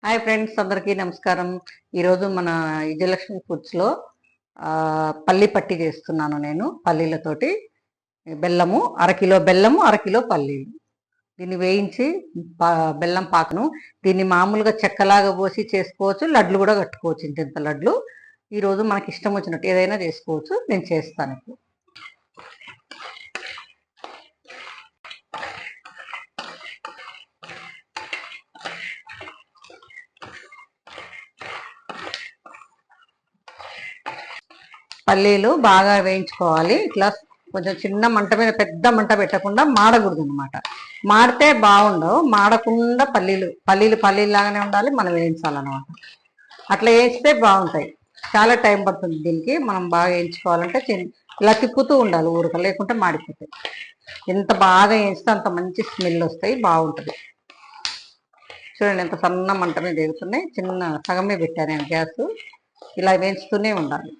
Hi friends, అందరికీ నమస్కారం. ఈరోజు మన విజయలక్ష్మి ఫుడ్స్లో పల్లి పట్టి చేస్తున్నాను. నేను పల్లీలతోటి బెల్లము, అరకిలో బెల్లము, అరకిలో పల్లీలు. దీన్ని వేయించి బెల్లం పాకను దీన్ని మామూలుగా చెక్కలాగా పోసి చేసుకోవచ్చు, లడ్లు కూడా కట్టుకోవచ్చు. ఇంత లడ్లు ఈరోజు మనకి ఇష్టం వచ్చినట్టు ఏదైనా చేసుకోవచ్చు. నేను చేస్తాను ఇప్పుడు. పల్లీలు బాగా వేయించుకోవాలి. ఇట్లా కొంచెం చిన్న మంట మీద, పెద్ద మంట పెట్టకుండా మాడకూడదు అనమాట. మాడితే బాగుండవు. మాడకుండా పల్లీలు లాగానే ఉండాలి. మనం వేయించాలన్నమాట. అట్లా వేయిస్తే బాగుంటాయి. చాలా టైం పడుతుంది దీనికి. మనం బాగా వేయించుకోవాలంటే ఇలా తిప్పుతూ ఉండాలి ఊరక, లేకుంటే మాడిపోతాయి. ఎంత బాగా వేయిస్తే అంత మంచి స్మెల్ వస్తాయి, బాగుంటుంది. చూడండి ఎంత సన్న మంట మీద వేగుతున్నాయి. చిన్న సగమే పెట్టాను నేను గ్యాస్. ఇలా వేయించుతూనే ఉండాలి.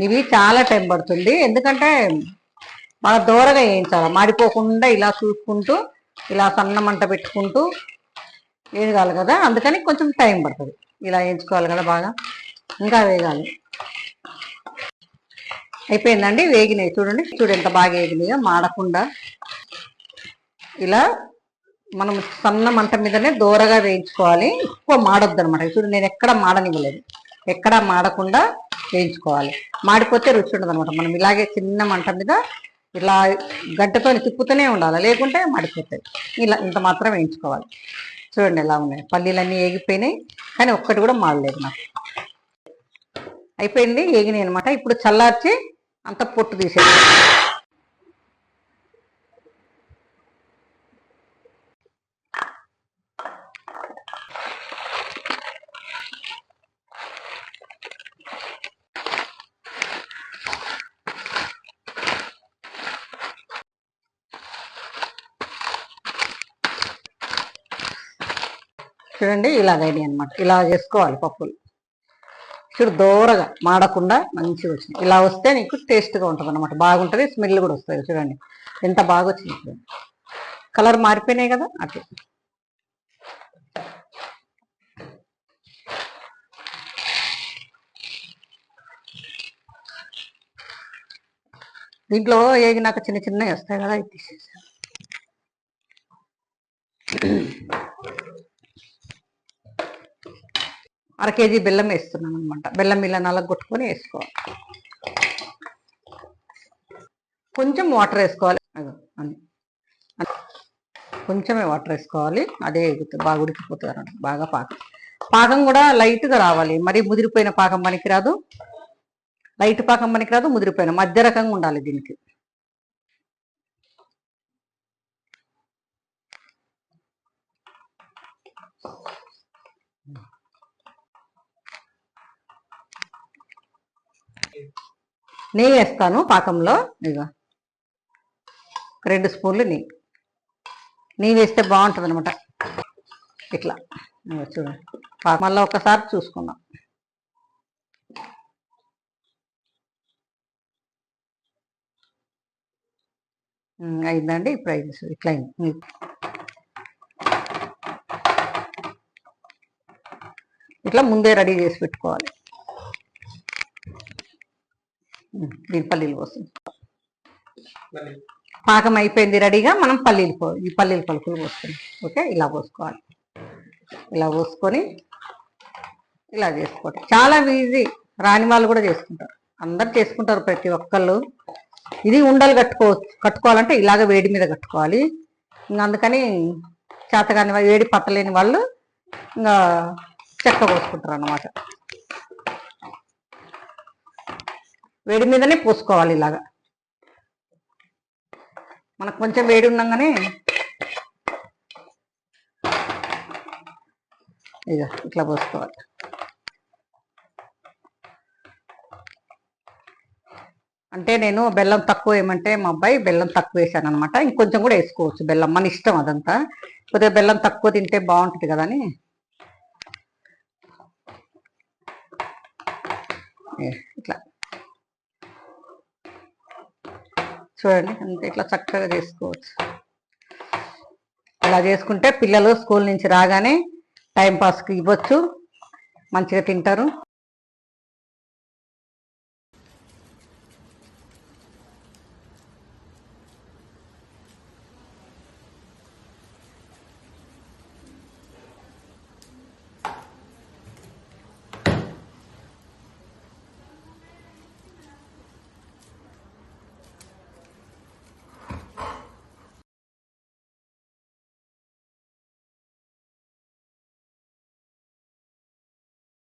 ఇవి చాలా టైం పడుతుంది, ఎందుకంటే బాగా దూరగా వేయించాలి. మాడిపోకుండా ఇలా చూసుకుంటూ, ఇలా సన్న మంట పెట్టుకుంటూ వేయగాలి కదా, అందుకని కొంచెం టైం పడుతుంది. ఇలా వేయించుకోవాలి కదా బాగా, ఇంకా వేగాలి. అయిపోయిందండి, వేగినాయి. చూడండి ఎంత బాగా వేగినాయో, మాడకుండా. ఇలా మనం సన్న మంట మీదనే దూరగా వేయించుకోవాలి. ఎక్కువ మాడొద్దు అనమాట. చూడండి, నేను ఎక్కడ మాడనివ్వలేదు. ఎక్కడా మాడకుండా వేయించుకోవాలి. మాడిపోతే రుచి ఉండదు అనమాట. మనం ఇలాగే చిన్న మంట మీద ఇలా గడ్డతో తిప్పుతూనే ఉండాలి, లేకుంటే మాడిపోతాయి. ఇంత మాత్రం వేయించుకోవాలి. చూడండి ఎలా ఉన్నాయి. పల్లీలన్నీ ఏగిపోయినాయి, కానీ ఒక్కటి కూడా మాడలేదు నాకు. అయిపోయింది, ఏగినాయి అనమాట. ఇప్పుడు చల్లార్చి అంత పొట్టు తీసేది. చూడండి ఇలాగైనాయి అనమాట. ఇలా చేసుకోవాలి పప్పులు. చూడు, దూరగా మాడకుండా మంచిగా వచ్చినాయి. ఇలా వస్తే నీకు టేస్ట్గా ఉంటుంది అనమాట, బాగుంటుంది. స్మెల్ కూడా వస్తుంది. చూడండి ఎంత బాగా వచ్చింది. చూడండి, కలర్ మారిపోయినాయి కదా అట్లా. దీంట్లో ఏగినాక చిన్న చిన్నవి వస్తాయి కదా, ఇది తీసేసాను. అర కేజీ బెల్లం వేస్తున్నాను అనమాట. బెల్లం ఇలా నలగొట్టుకొని వేసుకోవాలి. కొంచెం వాటర్ వేసుకోవాలి. కొంచెమే వాటర్ వేసుకోవాలి. అదే ఎగుతుంది, బాగా ఉడికిపోతుంది అన్నమాట. బాగా పాకం కూడా లైట్గా రావాలి. మరి ముదిరిపోయిన పాకం పనికిరాదు, లైట్ పాకం పనికిరాదు, ముదిరిపోయిన మధ్య రకంగా ఉండాలి దీనికి. నెయ్యి వేస్తాను పాకంలో. ఇక 2 స్పూన్లు నెయ్యి వేస్తే బాగుంటుంది అనమాట. ఇట్లా చూడండి, మళ్ళీ ఒకసారి చూసుకుందాం. అయిందండి, ఇప్పుడు అయింది. ఇట్లా అయింది. ఇట్లా ముందే రెడీ చేసి పెట్టుకోవాలి. దీని పల్లీలు పోస్తుంది. పాకం అయిపోయింది రెడీగా. మనం ఈ పల్లీల పలుకులు పోస్తుంది. ఓకే, ఇలా పోసుకోవాలి. ఇలా పోసుకొని ఇలా చేసుకోవాలి. చాలా ఈజీ. రాని వాళ్ళు కూడా చేసుకుంటారు, అందరు చేసుకుంటారు, ప్రతి ఒక్కళ్ళు. ఇది ఉండలు కట్టుకోవాలంటే ఇలాగ వేడి మీద కట్టుకోవాలి. ఇంకా అందుకని చేతగాని వేడి పట్టలేని వాళ్ళు ఇంకా చెక్క పోసుకుంటారు అన్నమాట. వేడి మీదనే పోసుకోవాలి. ఇలాగా మనకు కొంచెం వేడి ఉండగానే ఇట్లా పోసుకోవాలి. అంటే నేను బెల్లం తక్కువ వేయమంటే మా అబ్బాయి బెల్లం తక్కువ వేసాను అనమాట. ఇంకొంచెం కూడా వేసుకోవచ్చు బెల్లం, మన ఇష్టం అదంతా. కొద్దిగా బెల్లం తక్కువ తింటే బాగుంటుంది కదా అని ఇట్లా చూడండి అంతే, ఇట్లా చక్కగా చేసుకోవచ్చు. ఇలా చేసుకుంటే పిల్లలు స్కూల్ నుంచి రాగానే టైంపాస్కి ఇవ్వచ్చు, మంచిగా తింటారు.